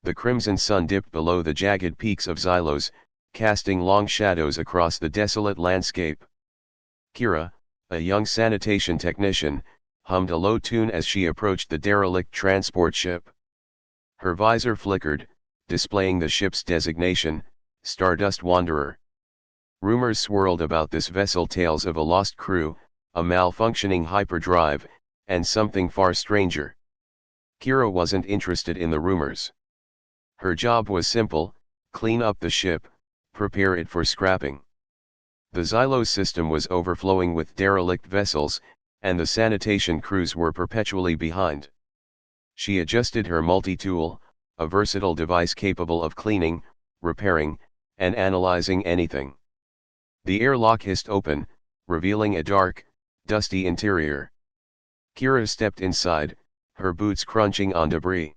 The crimson sun dipped below the jagged peaks of Xylos, casting long shadows across the desolate landscape. Kira, a young sanitation technician, hummed a low tune as she approached the derelict transport ship. Her visor flickered, displaying the ship's designation, Stardust Wanderer. Rumors swirled about this vessel, tales of a lost crew, a malfunctioning hyperdrive, and something far stranger. Kira wasn't interested in the rumors. Her job was simple: clean up the ship, prepare it for scrapping. The Xylos system was overflowing with derelict vessels, and the sanitation crews were perpetually behind. She adjusted her multi-tool, a versatile device capable of cleaning, repairing, and analyzing anything. The airlock hissed open, revealing a dark, dusty interior. Kira stepped inside, her boots crunching on debris.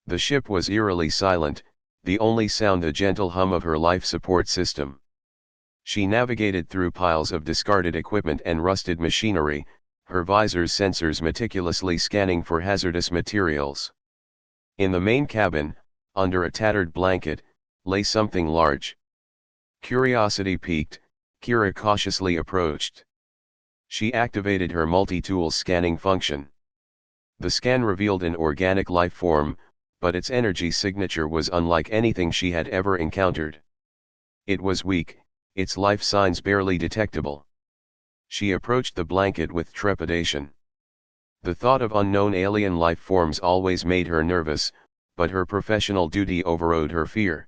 The ship was eerily silent, the only sound the gentle hum of her life support system. She navigated through piles of discarded equipment and rusted machinery, her visor's sensors meticulously scanning for hazardous materials. In the main cabin, under a tattered blanket, lay something large. Curiosity piqued, Kira cautiously approached. She activated her multi-tool scanning function. The scan revealed an organic life form, but its energy signature was unlike anything she had ever encountered. It was weak, its life signs barely detectable. She approached the blanket with trepidation. The thought of unknown alien life forms always made her nervous, but her professional duty overrode her fear.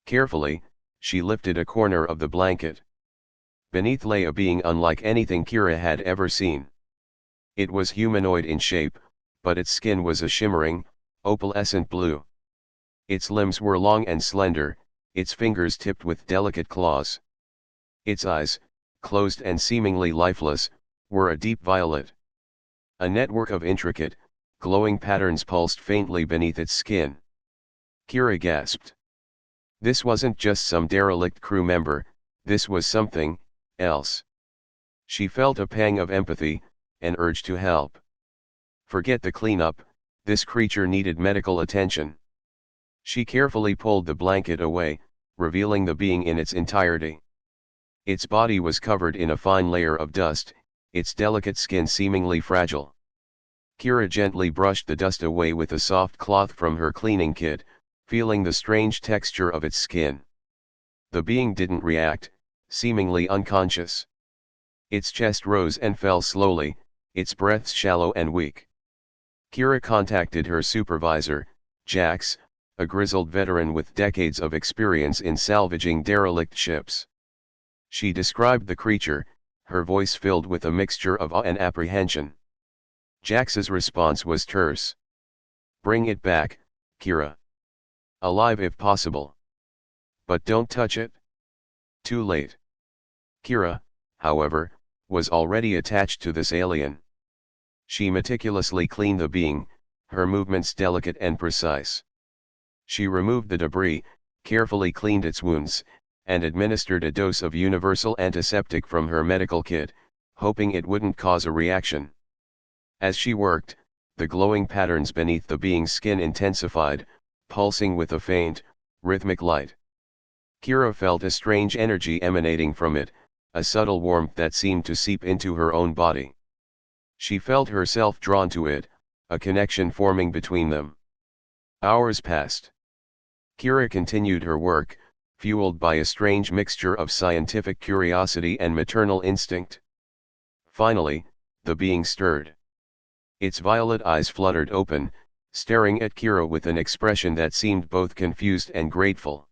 Carefully, she lifted a corner of the blanket. Beneath lay a being unlike anything Kira had ever seen. It was humanoid in shape, but its skin was a shimmering, opalescent blue. Its limbs were long and slender, its fingers tipped with delicate claws. Its eyes, closed and seemingly lifeless, were a deep violet. A network of intricate, glowing patterns pulsed faintly beneath its skin. Kira gasped. This wasn't just some derelict crew member, this was something else. She felt a pang of empathy, an urge to help. Forget the cleanup, this creature needed medical attention. She carefully pulled the blanket away, revealing the being in its entirety. Its body was covered in a fine layer of dust, its delicate skin seemingly fragile. Kira gently brushed the dust away with a soft cloth from her cleaning kit, feeling the strange texture of its skin. The being didn't react, seemingly unconscious. Its chest rose and fell slowly, its breaths shallow and weak. Kira contacted her supervisor, Jax, a grizzled veteran with decades of experience in salvaging derelict ships. She described the creature, her voice filled with a mixture of awe and apprehension. Jax's response was terse. "Bring it back, Kira. Alive if possible. But don't touch it." Too late. Kira, however, was already attached to this alien. She meticulously cleaned the being, her movements delicate and precise. She removed the debris, carefully cleaned its wounds, and administered a dose of universal antiseptic from her medical kit, hoping it wouldn't cause a reaction. As she worked, the glowing patterns beneath the being's skin intensified, pulsing with a faint, rhythmic light. Kira felt a strange energy emanating from it, a subtle warmth that seemed to seep into her own body. She felt herself drawn to it, a connection forming between them. Hours passed. Kira continued her work, fueled by a strange mixture of scientific curiosity and maternal instinct. Finally, the being stirred. Its violet eyes fluttered open, staring at Kira with an expression that seemed both confused and grateful.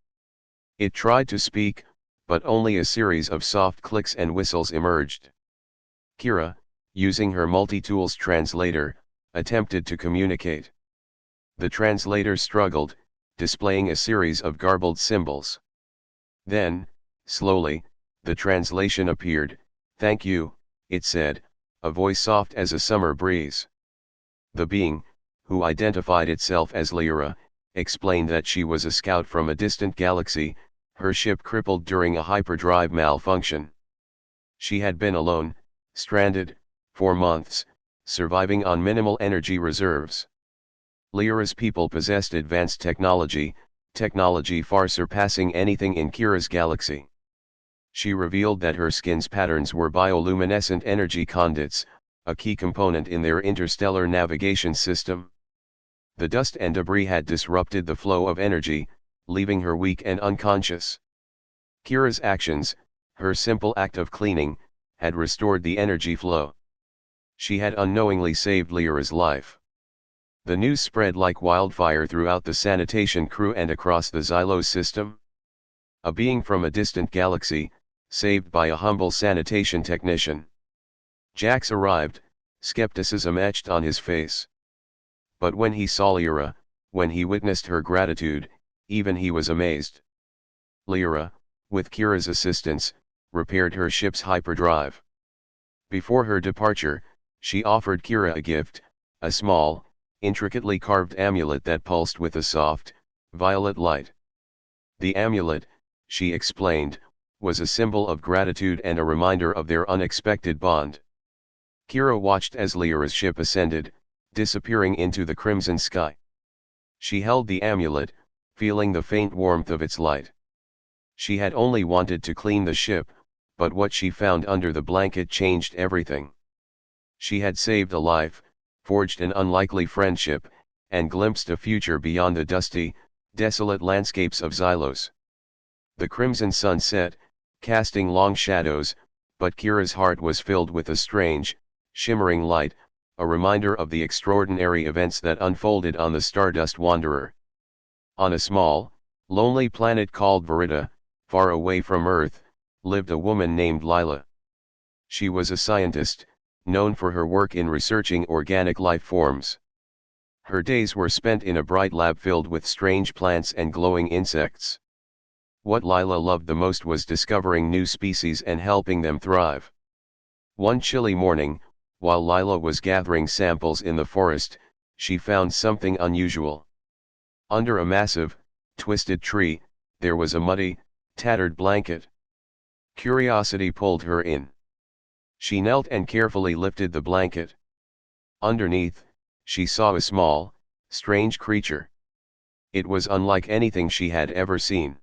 It tried to speak, but only a series of soft clicks and whistles emerged. Kira, using her multi-tools translator, attempted to communicate. The translator struggled, displaying a series of garbled symbols. Then, slowly, the translation appeared. "Thank you," it said, a voice soft as a summer breeze. The being, who identified itself as Lyra, explained that she was a scout from a distant galaxy, her ship crippled during a hyperdrive malfunction. She had been alone, stranded, for months, surviving on minimal energy reserves. Lyra's people possessed advanced technology far surpassing anything in Kira's galaxy. She revealed that her skin's patterns were bioluminescent energy conduits, a key component in their interstellar navigation system. The dust and debris had disrupted the flow of energy, leaving her weak and unconscious. Kira's actions, her simple act of cleaning, had restored the energy flow. She had unknowingly saved Lyra's life. The news spread like wildfire throughout the sanitation crew and across the Xylos system. A being from a distant galaxy, saved by a humble sanitation technician. Jax arrived, skepticism etched on his face. But when he saw Lyra, when he witnessed her gratitude, even he was amazed. Lyra, with Kira's assistance, repaired her ship's hyperdrive. Before her departure, she offered Kira a gift, a small, intricately carved amulet that pulsed with a soft, violet light. The amulet, she explained, was a symbol of gratitude and a reminder of their unexpected bond. Kira watched as Lyra's ship ascended, disappearing into the crimson sky. She held the amulet, feeling the faint warmth of its light. She had only wanted to clean the ship, but what she found under the blanket changed everything. She had saved a life, forged an unlikely friendship, and glimpsed a future beyond the dusty, desolate landscapes of Xylos. The crimson sun set, casting long shadows, but Kira's heart was filled with a strange, shimmering light, a reminder of the extraordinary events that unfolded on the Stardust Wanderer. On a small, lonely planet called Verita, far away from Earth, lived a woman named Lila. She was a scientist, known for her work in researching organic life forms. Her days were spent in a bright lab filled with strange plants and glowing insects. What Lila loved the most was discovering new species and helping them thrive. One chilly morning, while Lila was gathering samples in the forest, she found something unusual. Under a massive, twisted tree, there was a muddy, tattered blanket. Curiosity pulled her in. She knelt and carefully lifted the blanket. Underneath, she saw a small, strange creature. It was unlike anything she had ever seen.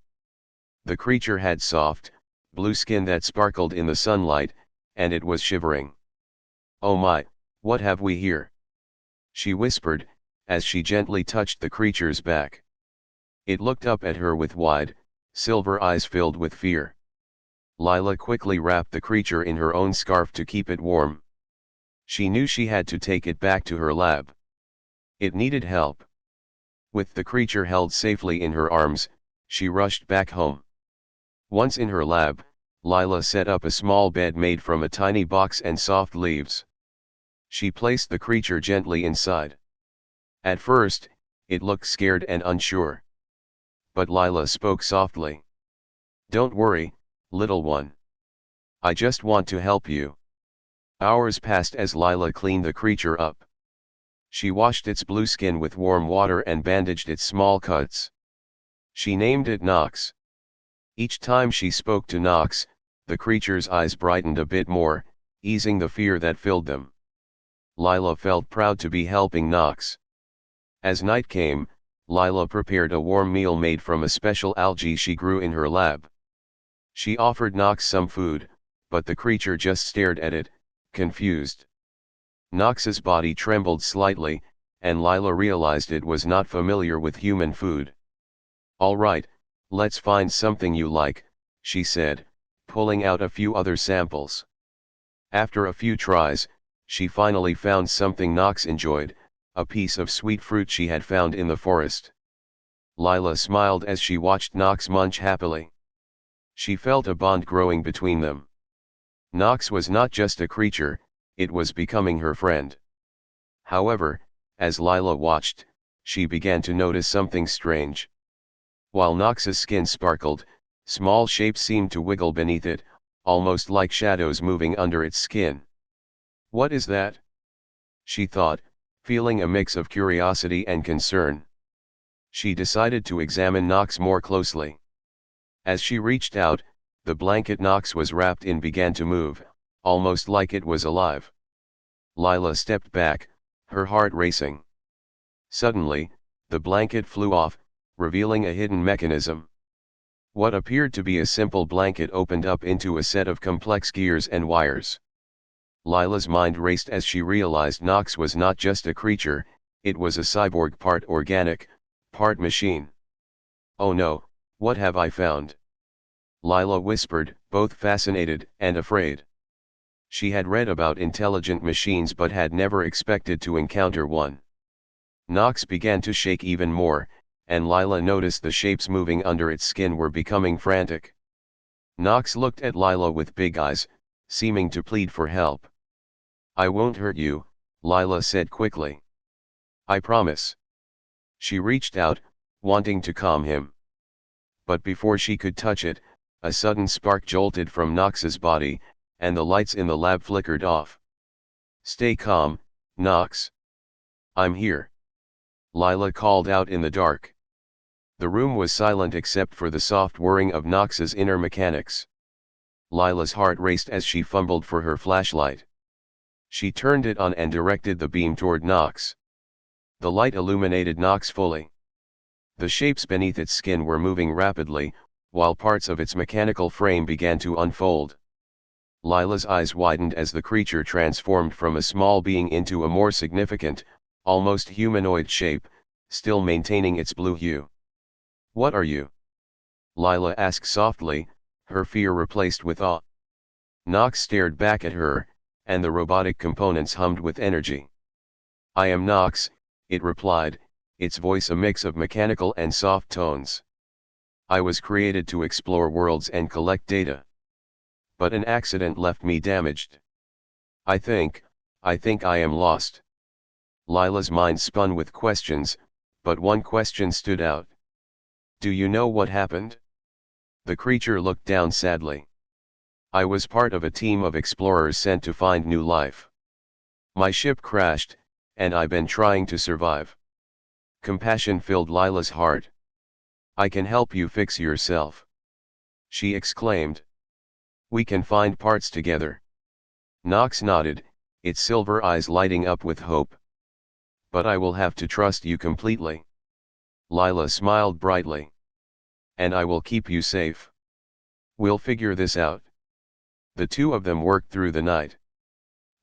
The creature had soft, blue skin that sparkled in the sunlight, and it was shivering. "Oh my, what have we here?" she whispered, as she gently touched the creature's back. It looked up at her with wide, silver eyes filled with fear. Lila quickly wrapped the creature in her own scarf to keep it warm. She knew she had to take it back to her lab. It needed help. With the creature held safely in her arms, she rushed back home. Once in her lab, Lila set up a small bed made from a tiny box and soft leaves. She placed the creature gently inside. At first, it looked scared and unsure. But Lila spoke softly. "Don't worry, little one. I just want to help you." Hours passed as Lila cleaned the creature up. She washed its blue skin with warm water and bandaged its small cuts. She named it Nox. Each time she spoke to Nox, the creature's eyes brightened a bit more, easing the fear that filled them. Lila felt proud to be helping Nox. As night came, Lila prepared a warm meal made from a special algae she grew in her lab. She offered Nox some food, but the creature just stared at it, confused. Nox's body trembled slightly, and Lila realized it was not familiar with human food. "All right, let's find something you like," she said, pulling out a few other samples. After a few tries, she finally found something Nox enjoyed, a piece of sweet fruit she had found in the forest. Lila smiled as she watched Nox munch happily. She felt a bond growing between them. Nox was not just a creature, it was becoming her friend. However, as Lila watched, she began to notice something strange. While Nox's skin sparkled, small shapes seemed to wiggle beneath it, almost like shadows moving under its skin. "What is that?" she thought, feeling a mix of curiosity and concern. She decided to examine Nox more closely. As she reached out, the blanket Nox was wrapped in began to move, almost like it was alive. Lila stepped back, her heart racing. Suddenly, the blanket flew off, revealing a hidden mechanism. What appeared to be a simple blanket opened up into a set of complex gears and wires. Lila's mind raced as she realized Nox was not just a creature, it was a cyborg, part organic, part machine. "Oh no, what have I found?" Lila whispered, both fascinated and afraid. She had read about intelligent machines but had never expected to encounter one. Nox began to shake even more, and Lila noticed the shapes moving under its skin were becoming frantic. Nox looked at Lila with big eyes, seeming to plead for help. "I won't hurt you," Lila said quickly. "I promise." She reached out, wanting to calm him. But before she could touch it, a sudden spark jolted from Nox's body, and the lights in the lab flickered off. "Stay calm, Nox. I'm here," Lila called out in the dark. The room was silent except for the soft whirring of Nox's inner mechanics. Lila's heart raced as she fumbled for her flashlight. She turned it on and directed the beam toward Nox. The light illuminated Nox fully. The shapes beneath its skin were moving rapidly, while parts of its mechanical frame began to unfold. Lila's eyes widened as the creature transformed from a small being into a more significant, almost humanoid shape, still maintaining its blue hue. "What are you?" Lila asked softly, her fear replaced with awe. Nox stared back at her, and the robotic components hummed with energy. "I am Nox," it replied, its voice a mix of mechanical and soft tones. "I was created to explore worlds and collect data. But an accident left me damaged. I think I am lost." Lila's mind spun with questions, but one question stood out. "Do you know what happened?" The creature looked down sadly. "I was part of a team of explorers sent to find new life. My ship crashed, and I've been trying to survive." Compassion filled Lila's heart. "I can help you fix yourself," she exclaimed. "We can find parts together." Nox nodded, its silver eyes lighting up with hope. "But I will have to trust you completely." Lila smiled brightly. "And I will keep you safe. We'll figure this out." The two of them worked through the night.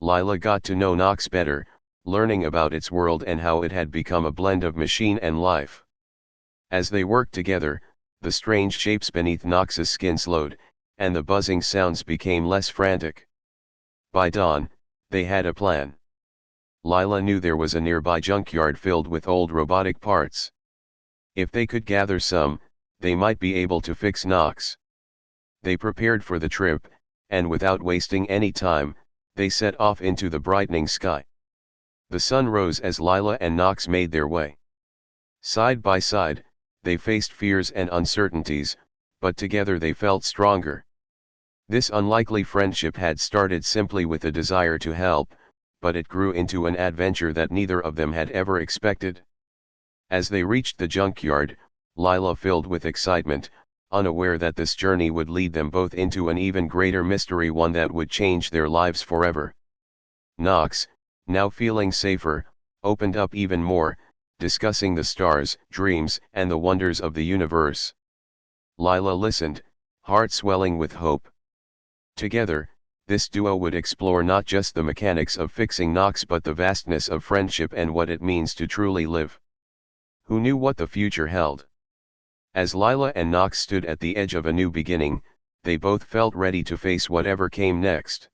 Lila got to know Nox better, learning about its world and how it had become a blend of machine and life. As they worked together, the strange shapes beneath Nox's skin slowed, and the buzzing sounds became less frantic. By dawn, they had a plan. Lila knew there was a nearby junkyard filled with old robotic parts. If they could gather some, they might be able to fix Nox. They prepared for the trip, and without wasting any time, they set off into the brightening sky. The sun rose as Lila and Nox made their way. Side by side, they faced fears and uncertainties, but together they felt stronger. This unlikely friendship had started simply with a desire to help, but it grew into an adventure that neither of them had ever expected. As they reached the junkyard, Lila filled with excitement, unaware that this journey would lead them both into an even greater mystery, one that would change their lives forever. Nox, now feeling safer, opened up even more, discussing the stars, dreams, and the wonders of the universe. Lila listened, heart swelling with hope. Together, this duo would explore not just the mechanics of fixing Nox but the vastness of friendship and what it means to truly live. Who knew what the future held? As Lila and Nox stood at the edge of a new beginning, they both felt ready to face whatever came next.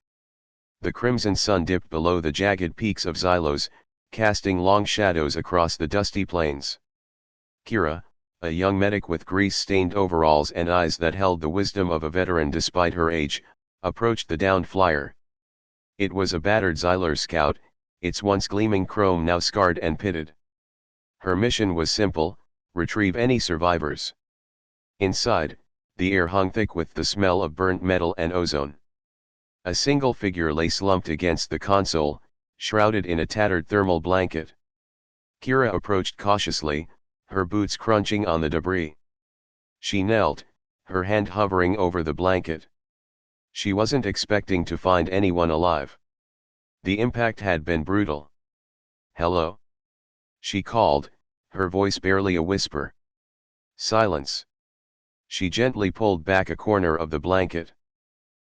The crimson sun dipped below the jagged peaks of Xylos, casting long shadows across the dusty plains. Kira, a young medic with grease-stained overalls and eyes that held the wisdom of a veteran despite her age, approached the downed flyer. It was a battered Xylar scout, its once gleaming chrome now scarred and pitted. Her mission was simple: retrieve any survivors. Inside, the air hung thick with the smell of burnt metal and ozone. A single figure lay slumped against the console, shrouded in a tattered thermal blanket. Kira approached cautiously, her boots crunching on the debris. She knelt, her hand hovering over the blanket. She wasn't expecting to find anyone alive. The impact had been brutal. "Hello?" She called, her voice barely a whisper. Silence. She gently pulled back a corner of the blanket.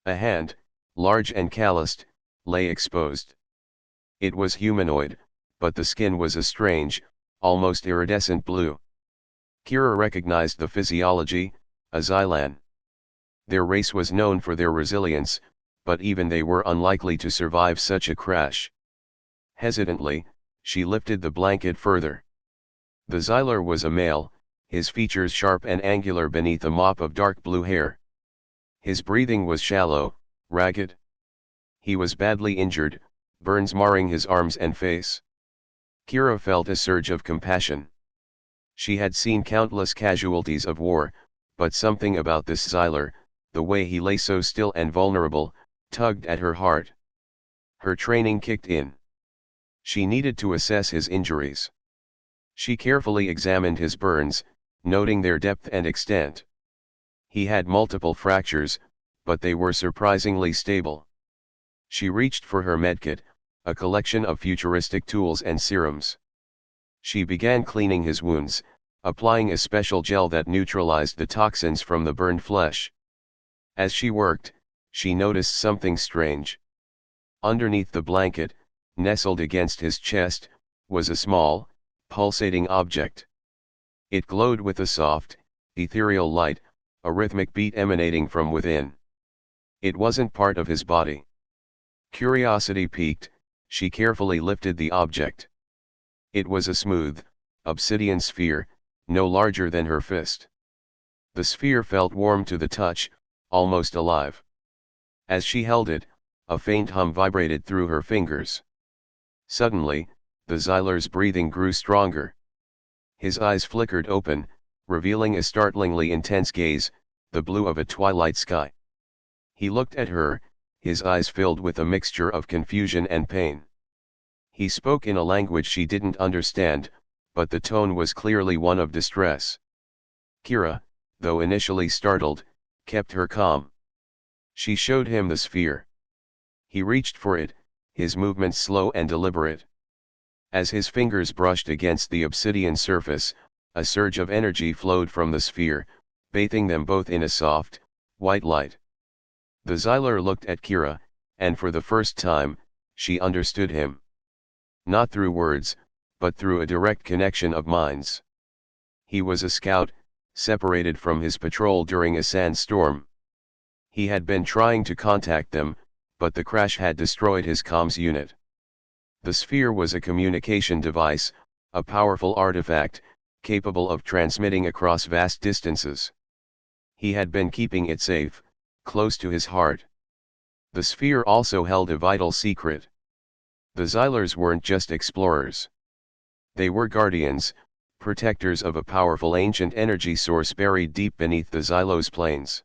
A hand, large and calloused, lay exposed. It was humanoid, but the skin was a strange, almost iridescent blue. Kira recognized the physiology, a Xylan. Their race was known for their resilience, but even they were unlikely to survive such a crash. Hesitantly, she lifted the blanket further. The Xyler was a male, his features sharp and angular beneath a mop of dark blue hair. His breathing was shallow, ragged. He was badly injured, burns marring his arms and face. Kira felt a surge of compassion. She had seen countless casualties of war, but something about this Xyler, the way he lay so still and vulnerable, tugged at her heart. Her training kicked in. She needed to assess his injuries. She carefully examined his burns, noting their depth and extent. He had multiple fractures, but they were surprisingly stable. She reached for her medkit, a collection of futuristic tools and serums. She began cleaning his wounds, applying a special gel that neutralized the toxins from the burned flesh. As she worked, she noticed something strange. Underneath the blanket, nestled against his chest, was a small, pulsating object. It glowed with a soft, ethereal light, a rhythmic beat emanating from within. It wasn't part of his body. Curiosity piqued, she carefully lifted the object. It was a smooth, obsidian sphere, no larger than her fist. The sphere felt warm to the touch, almost alive. As she held it, a faint hum vibrated through her fingers. Suddenly, the Xyler's breathing grew stronger. His eyes flickered open, revealing a startlingly intense gaze, the blue of a twilight sky. He looked at her, his eyes filled with a mixture of confusion and pain. He spoke in a language she didn't understand, but the tone was clearly one of distress. Kira, though initially startled, kept her calm. She showed him the sphere. He reached for it, his movements slow and deliberate. As his fingers brushed against the obsidian surface, a surge of energy flowed from the sphere, bathing them both in a soft, white light. The Xyler looked at Kira, and for the first time, she understood him. Not through words, but through a direct connection of minds. He was a scout, separated from his patrol during a sandstorm. He had been trying to contact them, but the crash had destroyed his comms unit. The sphere was a communication device, a powerful artifact, capable of transmitting across vast distances. He had been keeping it safe, close to his heart. The sphere also held a vital secret. The Xylers weren't just explorers. They were guardians, protectors of a powerful ancient energy source buried deep beneath the Xylos plains.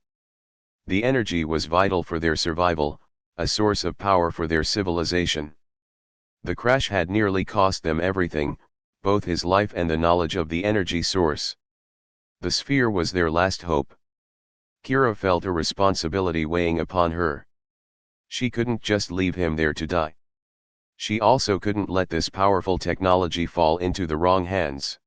The energy was vital for their survival, a source of power for their civilization. The crash had nearly cost them everything, both his life and the knowledge of the energy source. The sphere was their last hope. Kira felt a responsibility weighing upon her. She couldn't just leave him there to die. She also couldn't let this powerful technology fall into the wrong hands.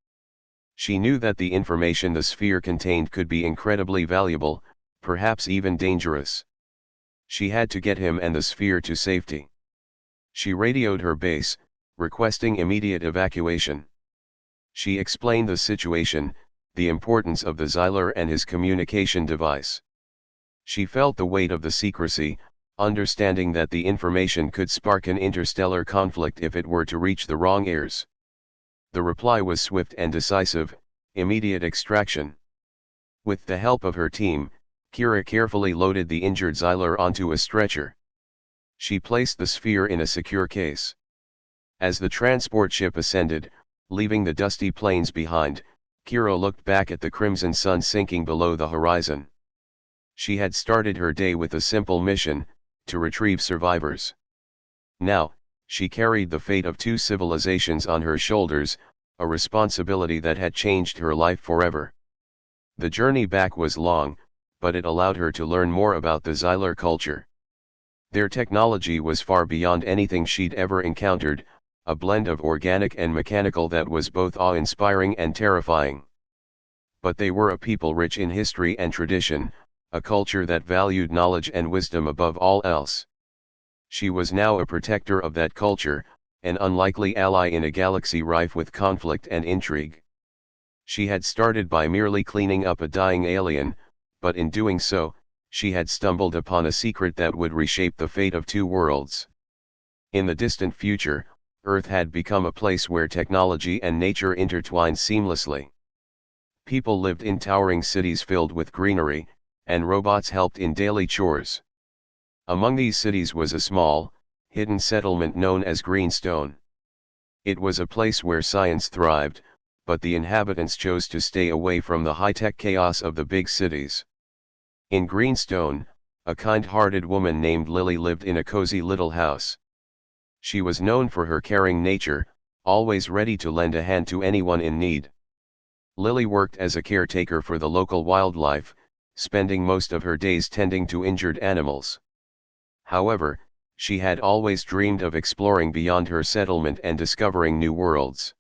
She knew that the information the sphere contained could be incredibly valuable, perhaps even dangerous. She had to get him and the sphere to safety. She radioed her base, requesting immediate evacuation. She explained the situation, the importance of the Xyler and his communication device. She felt the weight of the secrecy, understanding that the information could spark an interstellar conflict if it were to reach the wrong ears. The reply was swift and decisive: immediate extraction. With the help of her team, Kira carefully loaded the injured Xyler onto a stretcher. She placed the sphere in a secure case. As the transport ship ascended, leaving the dusty plains behind, Kira looked back at the crimson sun sinking below the horizon. She had started her day with a simple mission: to retrieve survivors. Now, she carried the fate of 2 civilizations on her shoulders, a responsibility that had changed her life forever. The journey back was long, but it allowed her to learn more about the Xyler culture. Their technology was far beyond anything she'd ever encountered, a blend of organic and mechanical that was both awe-inspiring and terrifying. But they were a people rich in history and tradition, a culture that valued knowledge and wisdom above all else. She was now a protector of that culture, an unlikely ally in a galaxy rife with conflict and intrigue. She had started by merely cleaning up a dying alien, but in doing so, she had stumbled upon a secret that would reshape the fate of two worlds. In the distant future, Earth had become a place where technology and nature intertwined seamlessly. People lived in towering cities filled with greenery, and robots helped in daily chores. Among these cities was a small, hidden settlement known as Greenstone. It was a place where science thrived, but the inhabitants chose to stay away from the high-tech chaos of the big cities. In Greenstone, a kind-hearted woman named Lily lived in a cozy little house. She was known for her caring nature, always ready to lend a hand to anyone in need. Lily worked as a caretaker for the local wildlife, spending most of her days tending to injured animals. However, she had always dreamed of exploring beyond her settlement and discovering new worlds.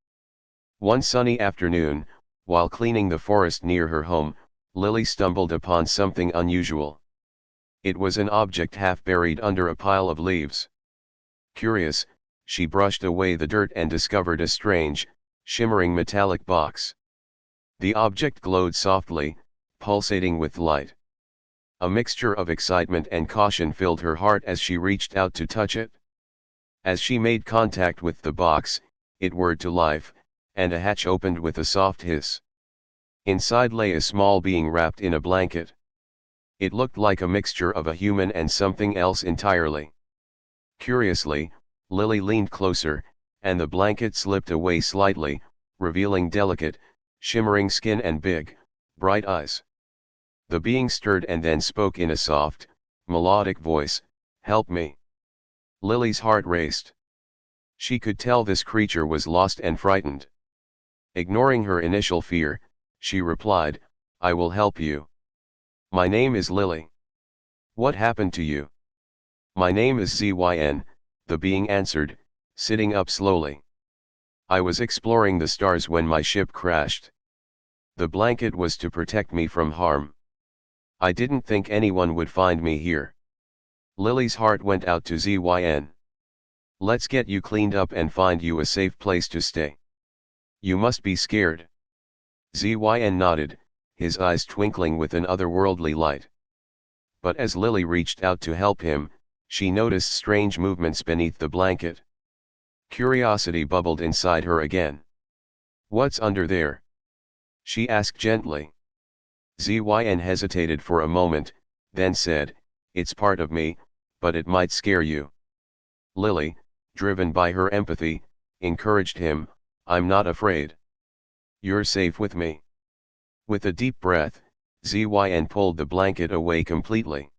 One sunny afternoon, while cleaning the forest near her home, Lily stumbled upon something unusual. It was an object half buried under a pile of leaves. Curious, she brushed away the dirt and discovered a strange, shimmering metallic box. The object glowed softly, pulsating with light. A mixture of excitement and caution filled her heart as she reached out to touch it. As she made contact with the box, it whirred to life, and a hatch opened with a soft hiss. Inside lay a small being wrapped in a blanket. It looked like a mixture of a human and something else entirely. Curiously, Lily leaned closer, and the blanket slipped away slightly, revealing delicate, shimmering skin and big, bright eyes. The being stirred and then spoke in a soft, melodic voice, "Help me." Lily's heart raced. She could tell this creature was lost and frightened. Ignoring her initial fear, she replied, "I will help you. My name is Lily. What happened to you?" "My name is ZYN," the being answered, sitting up slowly. "I was exploring the stars when my ship crashed. The blanket was to protect me from harm. I didn't think anyone would find me here." Lily's heart went out to ZYN. "Let's get you cleaned up and find you a safe place to stay. You must be scared." ZYN nodded, his eyes twinkling with an otherworldly light. But as Lily reached out to help him, she noticed strange movements beneath the blanket. Curiosity bubbled inside her again. "What's under there?" she asked gently. ZYN hesitated for a moment, then said, "It's part of me, but it might scare you." Lily, driven by her empathy, encouraged him, "I'm not afraid. You're safe with me." With a deep breath, ZYN pulled the blanket away completely.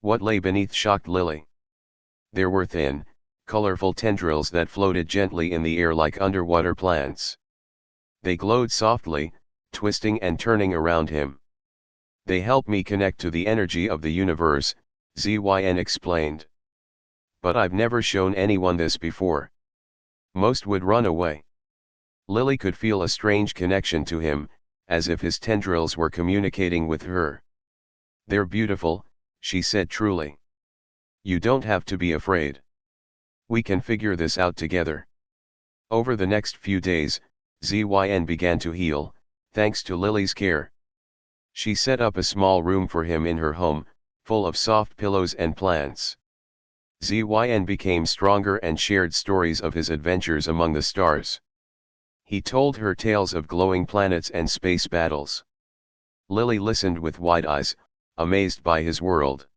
What lay beneath shocked Lily. There were thin, colorful tendrils that floated gently in the air like underwater plants. They glowed softly, twisting and turning around him. "They help me connect to the energy of the universe," ZYN explained. "But I've never shown anyone this before. Most would run away." Lily could feel a strange connection to him, as if his tendrils were communicating with her. "They're beautiful," she said truly. "You don't have to be afraid. We can figure this out together." Over the next few days, ZYN began to heal, thanks to Lily's care. She set up a small room for him in her home, full of soft pillows and plants. ZYN became stronger and shared stories of his adventures among the stars. He told her tales of glowing planets and space battles. Lily listened with wide eyes, amazed by his world.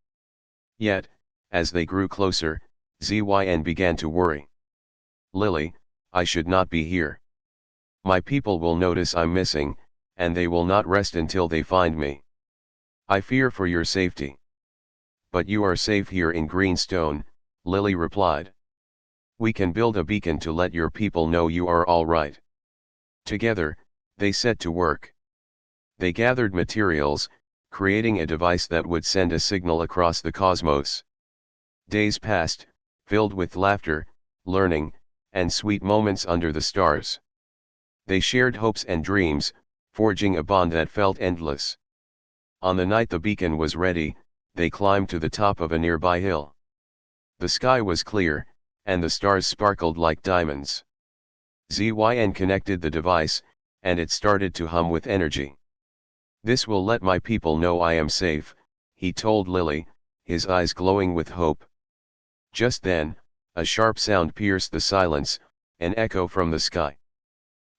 Yet, as they grew closer, ZYN began to worry. "Lily, I should not be here. My people will notice I'm missing, and they will not rest until they find me. I fear for your safety." "But you are safe here in Greenstone," Lily replied. "We can build a beacon to let your people know you are all right." Together, they set to work. They gathered materials, creating a device that would send a signal across the cosmos. Days passed, filled with laughter, learning, and sweet moments under the stars. They shared hopes and dreams, forging a bond that felt endless. On the night the beacon was ready, they climbed to the top of a nearby hill. The sky was clear, and the stars sparkled like diamonds. ZYN connected the device, and it started to hum with energy. "This will let my people know I am safe," he told Lily, his eyes glowing with hope. Just then, a sharp sound pierced the silence, an echo from the sky.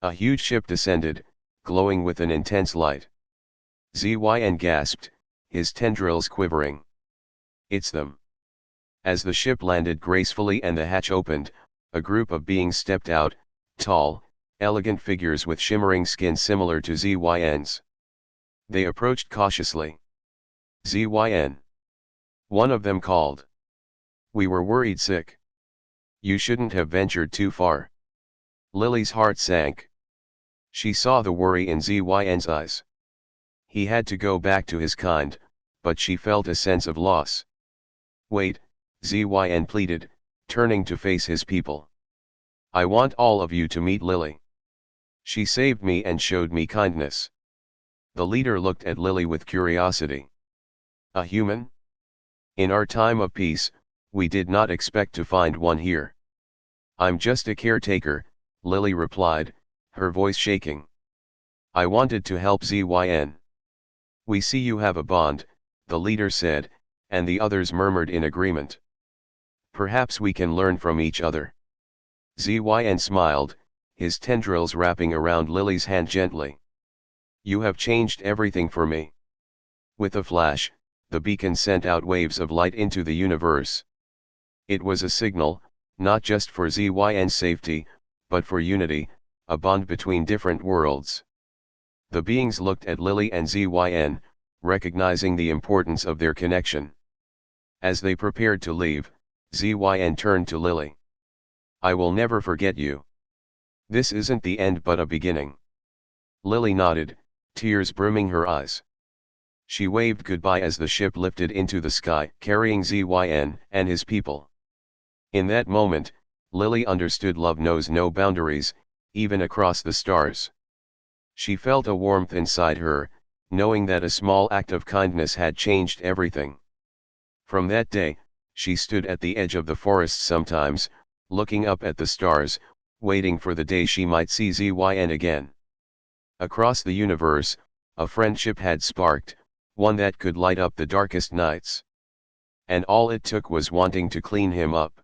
A huge ship descended, glowing with an intense light. ZYN gasped, his tendrils quivering. "It's them." As the ship landed gracefully and the hatch opened, a group of beings stepped out, tall, elegant figures with shimmering skin similar to ZYN's. They approached cautiously. "ZYN." one of them called. "We were worried sick. You shouldn't have ventured too far." Lily's heart sank. She saw the worry in ZYN's eyes. He had to go back to his kind, but she felt a sense of loss. "Wait," ZYN pleaded, turning to face his people. "I want all of you to meet Lily. She saved me and showed me kindness." The leader looked at Lily with curiosity. "A human? In our time of peace, we did not expect to find one here." "I'm just a caretaker," Lily replied, her voice shaking. "I wanted to help ZYN." "We see you have a bond," the leader said, and the others murmured in agreement. "Perhaps we can learn from each other." ZYN smiled, his tendrils wrapping around Lily's hand gently. "You have changed everything for me." With a flash, the beacon sent out waves of light into the universe. It was a signal, not just for ZYN's safety, but for unity, a bond between different worlds. The beings looked at Lily and ZYN, recognizing the importance of their connection. As they prepared to leave, ZYN turned to Lily. "I will never forget you. This isn't the end but a beginning." Lily nodded, tears brimming her eyes. She waved goodbye as the ship lifted into the sky, carrying ZYN and his people. In that moment, Lily understood love knows no boundaries, even across the stars. She felt a warmth inside her, knowing that a small act of kindness had changed everything. From that day, she stood at the edge of the forest sometimes, looking up at the stars, waiting for the day she might see ZYN again. Across the universe, a friendship had sparked, one that could light up the darkest nights. And all it took was wanting to clean him up.